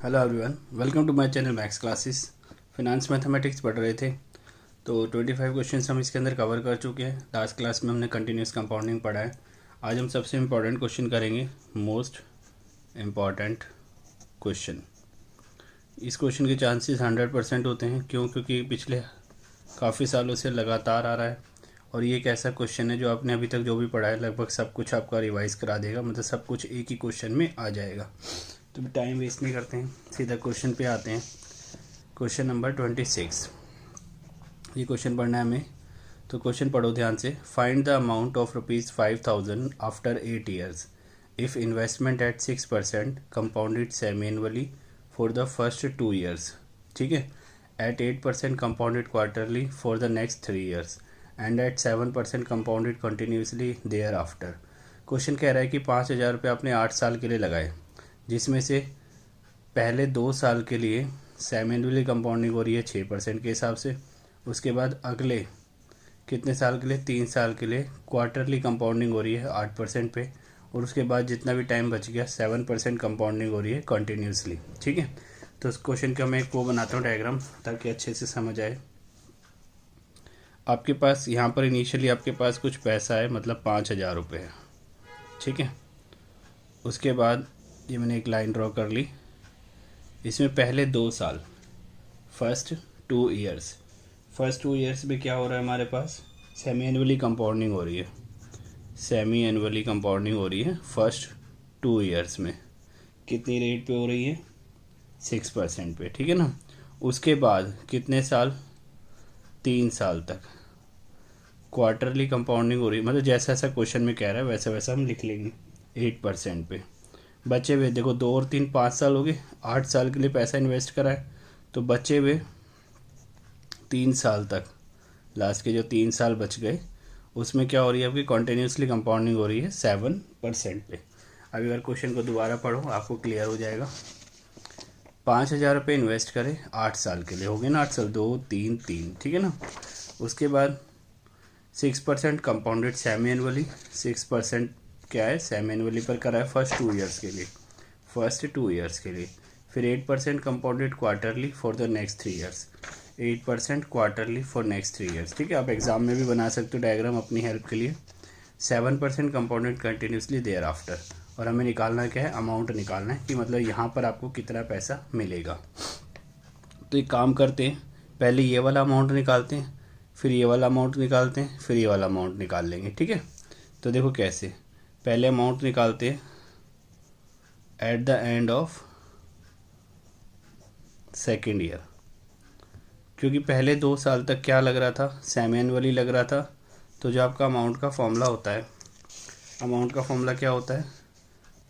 Hello everyone, welcome to my channel maths classes. Finance mathematics पढ़ रहे थे तो 25 क्वेश्चंस हम इसके अंदर कवर कर चुके हैं। लास्ट क्लास में हमने कंटिन्यूस कंपाउंडिंग पढ़ा है। आज हम सबसे इम्पॉर्टेंट क्वेश्चन करेंगे, मोस्ट इम्पॉर्टेंट क्वेश्चन। इस क्वेश्चन के चांसेस 100% होते हैं। क्यों? क्योंकि पिछले काफ़ी सालों से लगातार आ रहा है और ये एक ऐसा क्वेश्चन है जो आपने अभी तक जो भी पढ़ा है लगभग सब कुछ आपका रिवाइज करा देगा, मतलब सब कुछ एक ही क्वेश्चन में आ जाएगा। तो टाइम वेस्ट नहीं करते हैं, सीधा क्वेश्चन पे आते हैं। क्वेश्चन नंबर 26, ये क्वेश्चन पढ़ना है हमें। तो क्वेश्चन पढ़ो ध्यान से। Find the amount of ₹5,000 after 8 years if investment at 6% compounded semi annually for the first 2 years, ठीक है, at 8% compounded quarterly for the next 3 years and at 7% compounded continuously thereafter. Question कह रहा है कि 5,000 रुपये आपने 8 साल के लिए लगाए, जिसमें से पहले 2 साल के लिए सेमी एनुअली कंपाउंडिंग हो रही है 6% के हिसाब से। उसके बाद अगले कितने साल के लिए? 3 साल के लिए क्वार्टरली कंपाउंडिंग हो रही है 8% पे। और उसके बाद जितना भी टाइम बच गया 7% कंपाउंडिंग हो रही है कंटिन्यूसली, ठीक है। तो इस क्वेश्चन का मैं एक वो बनाता हूँ डायग्राम, ताकि अच्छे से समझ आए। आपके पास यहाँ पर इनिशियली आपके पास कुछ पैसा है, मतलब 5,000 रुपये है, ठीक है। उसके बाद ये मैंने एक लाइन ड्रॉ कर ली। इसमें पहले 2 साल, फर्स्ट 2 ईयर्स, फर्स्ट 2 ईयर्स में क्या हो रहा है हमारे पास? सेमी एनुअली कंपाउंडिंग हो रही है। सेमी एनुअली कंपाउंडिंग हो रही है फर्स्ट 2 ईयर्स में। कितनी रेट पे हो रही है? 6% पे, ठीक है ना। उसके बाद कितने साल? 3 साल तक क्वार्टरली कंपाउंडिंग हो रही है, मतलब जैसा ऐसा क्वेश्चन में कह रहा है वैसा वैसा हम लिख लेंगे 8% पे। बचे हुए देखो 2 और 3 5 साल हो गए, 8 साल के लिए पैसा इन्वेस्ट करा है, तो बचे हुए 3 साल तक, लास्ट के जो 3 साल बच गए उसमें क्या हो रही है आपकी? कॉन्टीन्यूसली कंपाउंडिंग हो रही है 7% पे। अभी अगर क्वेश्चन को दोबारा पढ़ो आपको क्लियर हो जाएगा। 5,000 रुपये इन्वेस्ट करें 8 साल के लिए, हो गए ना 8 साल, 2 3 3, ठीक है ना। उसके बाद 6% कंपाउंडेड सेमी एनुअली, 6% क्या है? सेमी एनुअली पर करा है फर्स्ट 2 ईयर्स के लिए, फर्स्ट 2 ईयर्स के लिए। फिर 8% compounded quarterly for the next 3 years, 8% quarterly for next 3 years, ठीक है। आप एग्जाम में भी बना सकते हो डायग्राम अपनी हेल्प के लिए। 7% कंपाउंडेड कंटिन्यूसली देयर आफ्टर। और हमें निकालना क्या है? अमाउंट निकालना है कि मतलब यहाँ पर आपको कितना पैसा मिलेगा। तो एक काम करते हैं, पहले ये वाला अमाउंट निकालते हैं, फिर ये वाला अमाउंट निकालते हैं, फिर ये वाला अमाउंट निकाल लेंगे, ठीक है। तो देखो कैसे, पहले अमाउंट निकालते हैं at the end of second year. क्योंकि पहले 2 साल तक क्या लग रहा था? सेमी एनुअली लग रहा था। तो जो आपका अमाउंट का फॉर्मूला होता है, अमाउंट का फॉर्मूला क्या होता है?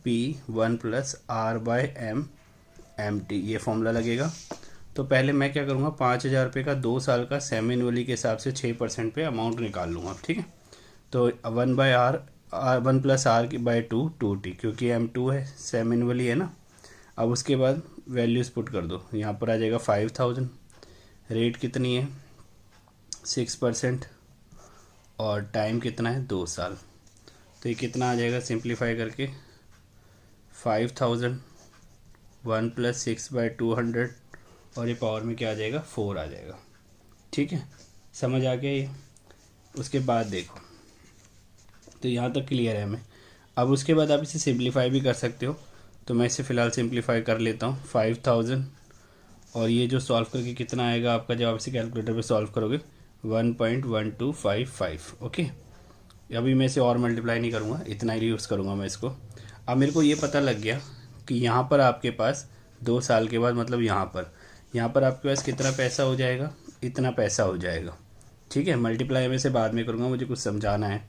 P1+R/M/MT, ये फॉर्मूला लगेगा। तो पहले मैं क्या करूँगा, 5,000 रुपये का 2 साल का सेमी एनुअली के हिसाब से 6% पे अमाउंट निकाल लूँगा, ठीक है। तो 1+R/2 2T, क्योंकि M2 है, सेमी एनुअली है ना। अब उसके बाद वैल्यूज़ पुट कर दो, यहाँ पर आ जाएगा 5,000। रेट कितनी है? 6% और टाइम कितना है? 2 साल। तो ये कितना आ जाएगा सिंप्लीफाई करके? 5,000 1+6/200 और ये पावर में क्या आ जाएगा? 4 आ जाएगा, ठीक है। समझ आ गया ये? उसके बाद देखो, तो यहाँ तक क्लियर है हमें। अब उसके बाद आप इसे सिंप्लीफाई भी कर सकते हो, तो मैं इसे फ़िलहाल सिंप्लीफाई कर लेता हूँ। 5,000 और ये जो सॉल्व करके कितना आएगा आपका जवाब, इसे कैलकुलेटर पे सॉल्व करोगे 1.1255, ओके। अभी मैं इसे और मल्टीप्लाई नहीं करूँगा, इतना ही यूज़ करूँगा मैं इसको। अब मेरे को ये पता लग गया कि यहाँ पर आपके पास 2 साल के बाद, मतलब यहाँ पर आपके पास कितना पैसा हो जाएगा? इतना पैसा हो जाएगा, ठीक है। मल्टीप्लाई में से बाद में करूँगा, मुझे कुछ समझाना है,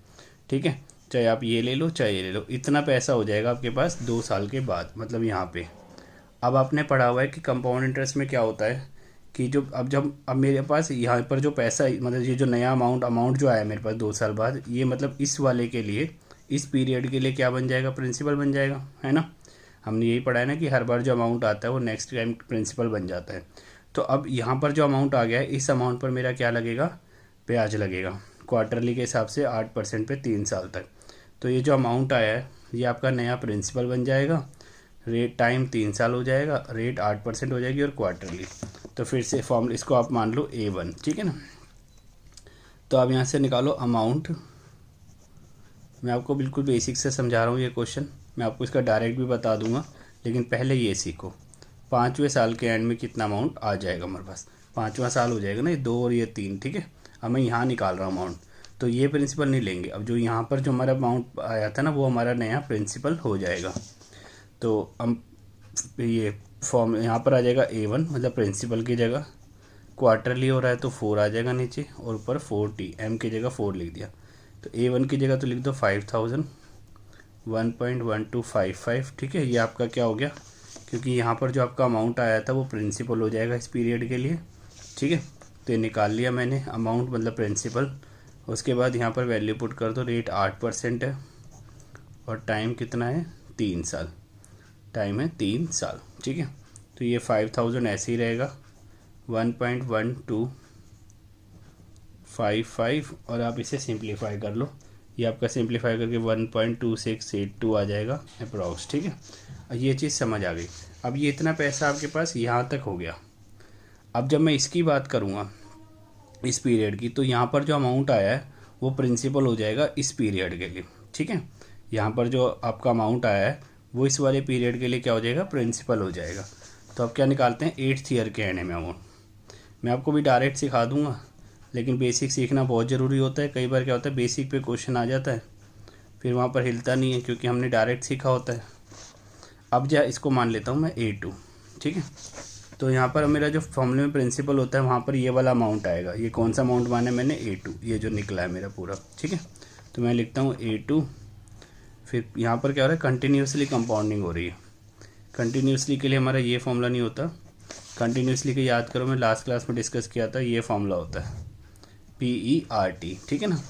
ठीक है। चाहे आप ये ले लो चाहे ये ले लो, इतना पैसा हो जाएगा आपके पास 2 साल के बाद, मतलब यहाँ पे। अब आपने पढ़ा हुआ है कि कंपाउंड इंटरेस्ट में क्या होता है कि जो अब मेरे पास यहाँ पर जो पैसा, मतलब ये जो नया अमाउंट जो आया मेरे पास 2 साल बाद, ये मतलब इस वाले के लिए, इस पीरियड के लिए क्या बन जाएगा? प्रिंसिपल बन जाएगा, है ना। हमने यही पढ़ा है ना कि हर बार जो अमाउंट आता है वो नेक्स्ट टाइम प्रिंसिपल बन जाता है। तो अब यहाँ पर जो अमाउंट आ गया है, इस अमाउंट पर मेरा क्या लगेगा? ब्याज लगेगा, क्वार्टरली के हिसाब से 8% पे 3 साल तक। तो ये जो अमाउंट आया है ये आपका नया प्रिंसिपल बन जाएगा। रेट टाइम 3 साल हो जाएगा, रेट 8% हो जाएगी और क्वार्टरली। तो फिर से फॉर्मूला इसको आप मान लो A1, ठीक है ना। तो आप यहाँ से निकालो अमाउंट। मैं आपको बिल्कुल बेसिक से समझा रहा हूँ ये क्वेश्चन, मैं आपको इसका डायरेक्ट भी बता दूंगा, लेकिन पहले ये सीखो 5वें साल के एंड में कितना अमाउंट आ जाएगा हमारे पास। 5वां साल हो जाएगा ना, ये 2 और ये 3, ठीक है। अब मैं यहाँ निकाल रहा हूँ अमाउंट, तो ये प्रिंसिपल नहीं लेंगे। अब जो यहाँ पर जो हमारा अमाउंट आया था ना, वो हमारा नया प्रिंसिपल हो जाएगा। तो हम ये फॉर्म यहाँ पर आ जाएगा A1, मतलब प्रिंसिपल की जगह क्वार्टरली हो रहा है तो 4 आ जाएगा नीचे, और ऊपर 4T, M की जगह 4 लिख दिया। तो A1 की जगह तो लिख दो 5000, 1.1255, ठीक है। ये आपका क्या हो गया, क्योंकि यहाँ पर जो आपका अमाउंट आया था वो प्रिंसिपल हो जाएगा इस पीरियड के लिए, ठीक है। तो ये निकाल लिया मैंने अमाउंट, मतलब प्रिंसिपल। उसके बाद यहाँ पर वैल्यू पुट कर दो, रेट 8% है और टाइम कितना है 3 साल, टाइम है 3 साल, ठीक है। तो ये 5000 ऐसे ही रहेगा 1.1255, और आप इसे सिंप्लीफाई कर लो। ये आपका सिंप्लीफाई करके 1.2682 आ जाएगा अप्रॉक्स, ठीक है। ये चीज़ समझ आ गई। अब ये इतना पैसा आपके पास यहाँ तक हो गया। अब जब मैं इसकी बात करूँगा इस पीरियड की, तो यहाँ पर जो अमाउंट आया है वो प्रिंसिपल हो जाएगा इस पीरियड के लिए, ठीक है। यहाँ पर जो आपका अमाउंट आया है वो इस वाले पीरियड के लिए क्या हो जाएगा, प्रिंसिपल हो जाएगा। तो अब क्या निकालते हैं 8th ईयर के एंड में अमाउंट। मैं आपको भी डायरेक्ट सिखा दूंगा, लेकिन बेसिक सीखना बहुत ज़रूरी होता है। कई बार क्या होता है बेसिक पे क्वेश्चन आ जाता है, फिर वहाँ पर हिलता नहीं है, क्योंकि हमने डायरेक्ट सीखा होता है। अब जा इसको मान लेता हूँ मैं A2, ठीक है। तो यहाँ पर मेरा जो फॉर्मूले में प्रिंसिपल होता है वहाँ पर ये वाला अमाउंट आएगा। ये कौन सा अमाउंट माना है मैंने, A2, ये जो निकला है मेरा पूरा, ठीक है। तो मैं लिखता हूँ A2। फिर यहाँ पर क्या हो रहा है, कंटिन्यूसली कंपाउंडिंग हो रही है। कंटिन्यूसली के लिए हमारा ये फॉर्मूला नहीं होता। कंटिन्यूसली के याद करो, मैं लास्ट क्लास में डिस्कस किया था, ये फॉर्मूला होता है PERT, ठीक है ना।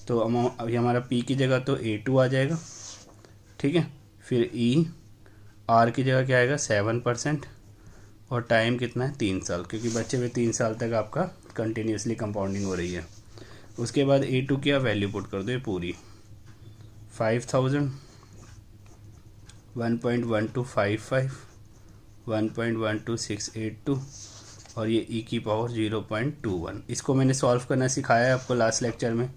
तो अभी हमारा P की जगह तो A2 आ जाएगा, ठीक है। फिर R की जगह क्या आएगा 7%, और टाइम कितना है 3 साल, क्योंकि बच्चे में 3 साल तक आपका कंटिन्यूसली कंपाउंडिंग हो रही है। उसके बाद A2 की आप वैल्यू पुट कर दो, ये पूरी 5000, 1.1255, 1.12682, और ये e की पावर 0.21। इसको मैंने सॉल्व करना सिखाया है आपको लास्ट लेक्चर में,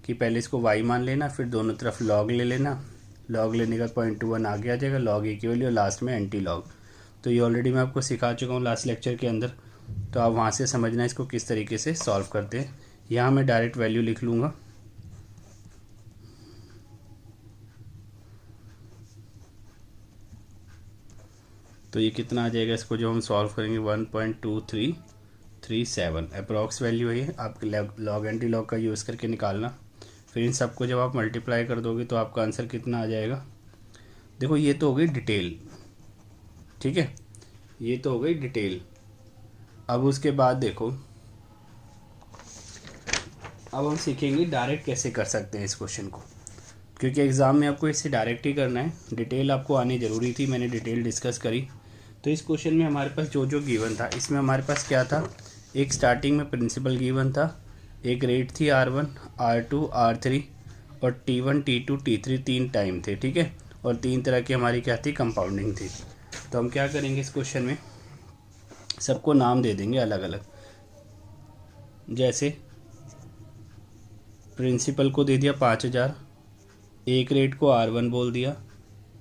कि पहले इसको y मान लेना, फिर दोनों तरफ log ले लेना। log लेने का 0.21 आगे आ जाएगा, log a की वैल्यू, लास्ट में एंटी लॉग। तो ये ऑलरेडी मैं आपको सिखा चुका हूँ लास्ट लेक्चर के अंदर, तो आप वहाँ से समझना इसको किस तरीके से सॉल्व करते हैं। यहाँ मैं डायरेक्ट वैल्यू लिख लूँगा, तो ये कितना आ जाएगा, इसको जो हम सॉल्व करेंगे 1.2337 अप्रॉक्स वैल्यू है। आपके लॉग एंटी लॉग का यूज़ करके निकालना। फिर इन सबको जब आप मल्टीप्लाई कर दोगे तो आपका आंसर कितना आ जाएगा। देखो ये तो हो गई डिटेल, ठीक है, ये तो हो गई डिटेल। अब उसके बाद देखो, अब हम सीखेंगे डायरेक्ट कैसे कर सकते हैं इस क्वेश्चन को, क्योंकि एग्ज़ाम में आपको इससे डायरेक्ट ही करना है। डिटेल आपको आनी ज़रूरी थी, मैंने डिटेल डिस्कस करी। तो इस क्वेश्चन में हमारे पास जो जो गिवन था, इसमें हमारे पास क्या था, एक स्टार्टिंग में प्रिंसिपल गिवन था, एक रेट थी R1, R2, R3, और T1, T2, T3 3 टाइम थे, ठीक है। और 3 तरह की हमारी क्या थी, कंपाउंडिंग थी। तो हम क्या करेंगे इस क्वेश्चन में, सबको नाम दे देंगे अलग अलग। जैसे प्रिंसिपल को दे दिया 5000, एक रेट को R1 बोल दिया।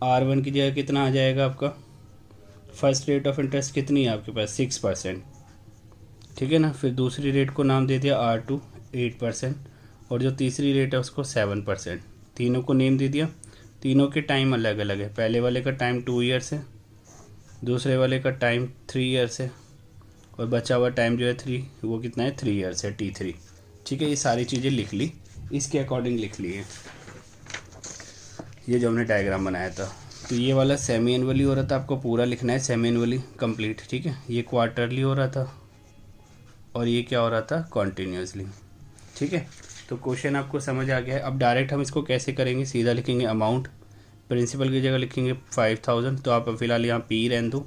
R1 की जगह कितना आ जाएगा आपका, फर्स्ट रेट ऑफ इंटरेस्ट कितनी है आपके पास 6%, ठीक है ना। फिर दूसरी रेट को नाम दे दिया R2 8%, और जो तीसरी रेट है उसको 7%। तीनों को नेम दे दिया। तीनों के टाइम अलग अलग है, पहले वाले का टाइम 2 ईयर्स है, दूसरे वाले का टाइम 3 ईयर्स है, और बचा हुआ टाइम जो है 3, वो कितना है 3 ईयर्स है, T3, ठीक है। ये सारी चीज़ें लिख ली, इसके अकॉर्डिंग लिख ली है ये जो हमने डायग्राम बनाया था। तो ये वाला सेमी एनुअली हो रहा था, आपको पूरा लिखना है सेमी एनुअली कंप्लीट, ठीक है। ये क्वार्टरली हो रहा था, और ये क्या हो रहा था, कॉन्टीन्यूसली, ठीक है। तो क्वेश्चन आपको समझ आ गया है। अब डायरेक्ट हम इसको कैसे करेंगे, सीधा लिखेंगे अमाउंट, प्रिंसिपल की जगह लिखेंगे 5000, तो आप फिलहाल यहाँ P रहने दो,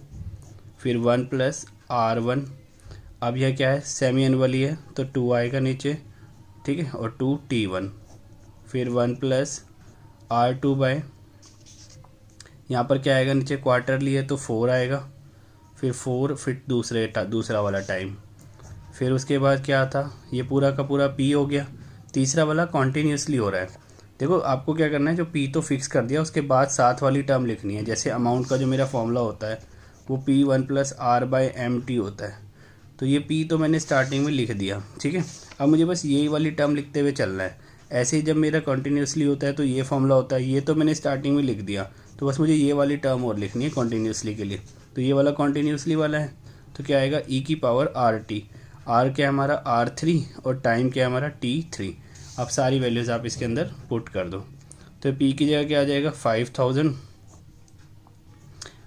फिर 1 + R1। अब यह क्या है, सेमी एनुअली है तो 2 आएगा नीचे, ठीक है, और 2 T1, फिर 1 + R2 बाय, यहाँ पर क्या आएगा, नीचे क्वार्टरली है तो 4 आएगा, फिर 4, फिर दूसरा वाला टाइम, फिर उसके बाद क्या था, ये पूरा का पूरा पी हो गया, तीसरा वाला कॉन्टीन्यूसली हो रहा है। देखो आपको क्या करना है, जो पी तो फिक्स कर दिया, उसके बाद साथ वाली टर्म लिखनी है। जैसे अमाउंट का जो मेरा फॉर्मूला होता है वो P1 + R/MT होता है, तो ये P तो मैंने स्टार्टिंग में लिख दिया, ठीक है। अब मुझे बस यही वाली टर्म लिखते हुए चलना है। ऐसे ही जब मेरा कंटिन्यूसली होता है तो ये फॉर्मूला होता है, ये तो मैंने स्टार्टिंग में लिख दिया, तो बस मुझे ये वाली टर्म और लिखनी है कंटिन्यूसली के लिए। तो ये वाला कंटिन्यूसली वाला है, तो क्या आएगा e⁻RT। R क्या है हमारा R3 और टाइम क्या है हमारा T3। अब सारी वैल्यूज़ आप इसके अंदर पुट कर दो, तो P की जगह क्या आ जाएगा 5000,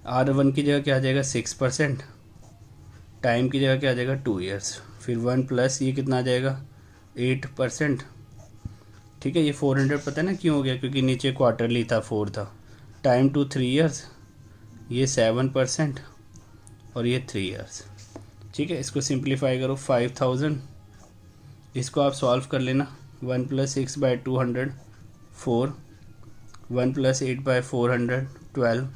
R1 की जगह क्या आ जाएगा 6%, टाइम की जगह क्या आ जाएगा 2 ईयर्स, फिर 1 प्लस ये कितना आ जाएगा 8%, ठीक है। ये 400 पता है ना क्यों हो गया, क्योंकि नीचे क्वार्टरली था 4 था। टाइम टू 3 ईयर्स, ये 7% और ये 3 ईयर्स, ठीक है। इसको सिंप्लीफाई करो, 5000, इसको आप सॉल्व कर लेना। 1 + 6/200 4, 1 + 8/400 12,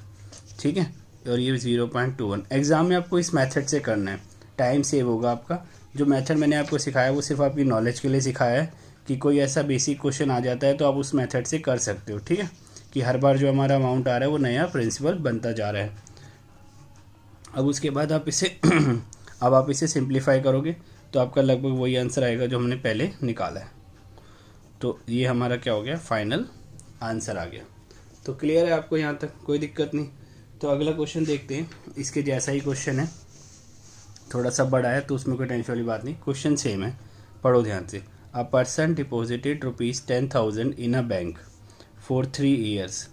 ठीक है। और ये 0.21। एग्ज़ाम में आपको इस मेथड से करना है, टाइम सेव होगा आपका। जो मेथड मैंने आपको सिखाया वो सिर्फ आपकी नॉलेज के लिए सिखाया है, कि कोई ऐसा बेसिक क्वेश्चन आ जाता है तो आप उस मेथड से कर सकते हो, ठीक है। कि हर बार जो हमारा अमाउंट आ रहा है वो नया प्रिंसिपल बनता जा रहा है। अब उसके बाद आप इसे अब आप इसे सिंप्लीफाई करोगे तो आपका लगभग वही आंसर आएगा जो हमने पहले निकाला है। तो ये हमारा क्या हो गया, फाइनल आंसर आ गया। तो क्लियर है आपको, यहाँ तक कोई दिक्कत नहीं। तो अगला क्वेश्चन देखते हैं, इसके जैसा ही क्वेश्चन है, थोड़ा सा बड़ा है तो उसमें कोई टेंशन वाली बात नहीं, क्वेश्चन सेम है, पढ़ो ध्यान से। A person deposited ₹10,000 in a bank for 3 years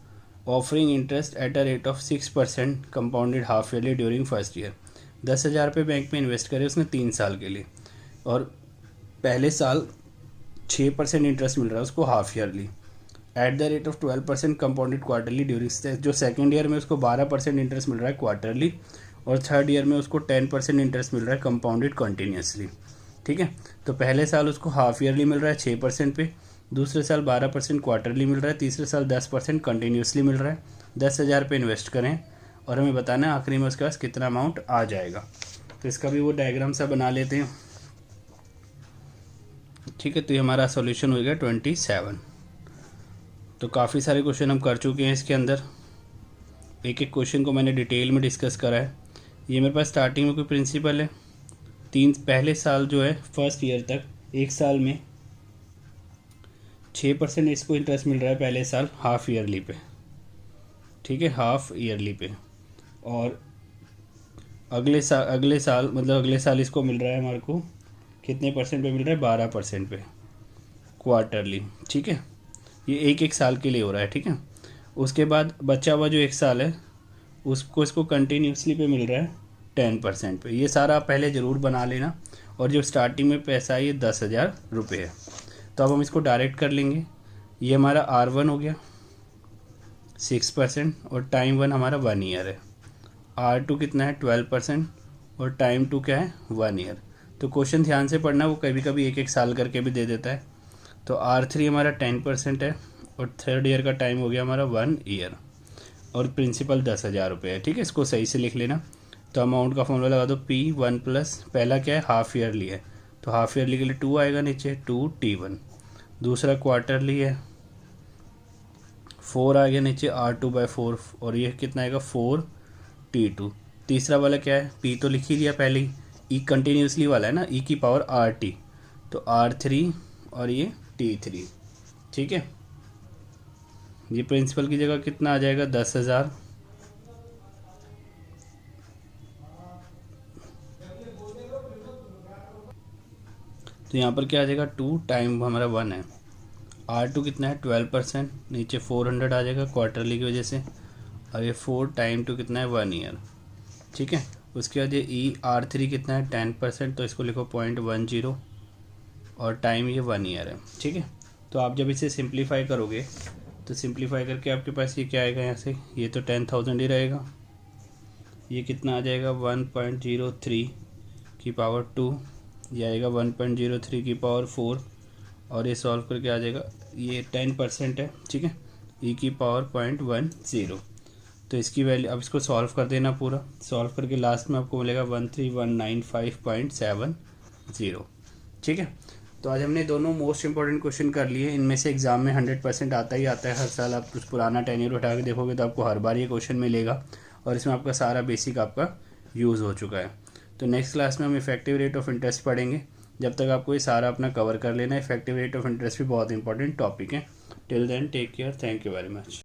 offering interest at a rate of 6% compounded half yearly during first year. 10,000 रुपये बैंक में इन्वेस्ट करे उसने 3 साल के लिए, और पहले साल 6% इंटरेस्ट मिल रहा है उसको half yearly at the rate of 12% compounded quarterly during. जो सेकेंड ईयर में उसको 12% इंटरेस्ट मिल रहा है क्वार्टरली, और थर्ड ईयर में उसको 10% इंटरेस्ट मिल रहा है कंपाउंडेड कंटिन्यूसली, ठीक है। तो पहले साल उसको हाफ ईयरली मिल रहा है 6% पे, दूसरे साल 12% क्वार्टरली मिल रहा है, तीसरे साल 10% कंटिन्यूसली मिल रहा है। 10,000 पे इन्वेस्ट करें और हमें बताना है आखिरी में उसके पास कितना अमाउंट आ जाएगा। तो इसका भी वो डायग्राम सा बना लेते हैं, ठीक है। तो ये हमारा सॉल्यूशन हो गया 27। तो काफ़ी सारे क्वेश्चन हम कर चुके हैं इसके अंदर, एक एक क्वेश्चन को मैंने डिटेल में डिस्कस करा है। ये मेरे पास स्टार्टिंग में कोई प्रिंसिपल है, पहले साल जो है फर्स्ट ईयर तक, एक साल में 6% इसको इंटरेस्ट मिल रहा है पहले साल हाफ ईयरली पे, ठीक है, हाफ ईयरली पे। और अगले साल मतलब अगले साल इसको मिल रहा है हमारे को कितने परसेंट पे मिल रहा है, 12% पे क्वार्टरली, ठीक है। ये एक साल के लिए हो रहा है, ठीक है। उसके बाद बचा हुआ जो एक साल है उसको इसको कंटिन्यूसली पे मिल रहा है 10% पे। ये सारा आप पहले ज़रूर बना लेना। और जो स्टार्टिंग में पैसा है ये 10,000 रुपये है, तो अब हम इसको डायरेक्ट कर लेंगे। ये हमारा R1 हो गया 6% और टाइम 1 हमारा 1 ईयर है। R2 कितना है 12% और टाइम 2 क्या है 1 ईयर। तो क्वेश्चन ध्यान से पढ़ना, वो कभी कभी एक साल करके भी दे देता है। तो R3 हमारा 10% है और थर्ड ईयर का टाइम हो गया हमारा 1 ईयर, और प्रिंसिपल 10,000 रुपये है, ठीक है। इसको सही से लिख लेना। तो अमाउंट का फॉर्मूला लगा दो, P1 प्लस पहला क्या है हाफ ईयरली है, तो हाफ ईयरली के लिए 2 आएगा नीचे, 2T1। दूसरा क्वार्टरली है 4 आ गया नीचे, R2/4, और ये कितना आएगा 4T2। तीसरा वाला क्या है, P तो लिख ही दिया पहले ही, E कंटिन्यूसली वाला है ना, e⁻RT, तो R3 और ये T3, ठीक है। ये प्रिंसिपल की जगह कितना आ जाएगा 10,000, तो यहाँ पर क्या आ जाएगा 2, टाइम हमारा 1 है। R2 कितना है 12%, नीचे 400 आ जाएगा क्वार्टरली की वजह से, और ये 4 टाइम 2 कितना है 1 ईयर, ठीक है। उसके बाद ये R3 कितना है 10%, तो इसको लिखो 0.10 और टाइम ये 1 ईयर है, ठीक है। तो आप जब इसे सिंप्लीफाई करोगे तो सिंप्लीफाई करके आपके पास ये क्या आएगा, यहाँ से ये तो 10,000 ही रहेगा, ये कितना आ जाएगा 1.03 की पावर 2, ये आएगा 1.03 की पावर 4, और ये सॉल्व करके आ जाएगा, ये 10% है, ठीक है, e की पावर 0.10। तो इसकी वैल्यू अब इसको सॉल्व कर देना पूरा। सॉल्व करके लास्ट में आपको मिलेगा 13195.70। ठीक है, तो आज हमने दोनों मोस्ट इंपॉर्टेंट क्वेश्चन कर लिए। इनमें से एग्जाम में 100% आता ही आता है हर साल। आप कुछ पुराना 10 ईयर उठा के देखोगे तो आपको हर बार ये क्वेश्चन मिलेगा और इसमें आपका सारा बेसिक आपका यूज़ हो चुका है। तो नेक्स्ट क्लास में हम इफेक्टिव रेट ऑफ इंटरेस्ट पढ़ेंगे। जब तक आपको ये सारा अपना कवर कर लेना है। इफेक्टिव रेट ऑफ इंटरेस्ट भी बहुत इंपॉर्टेंट टॉपिक है। Till then take care, thank you very much.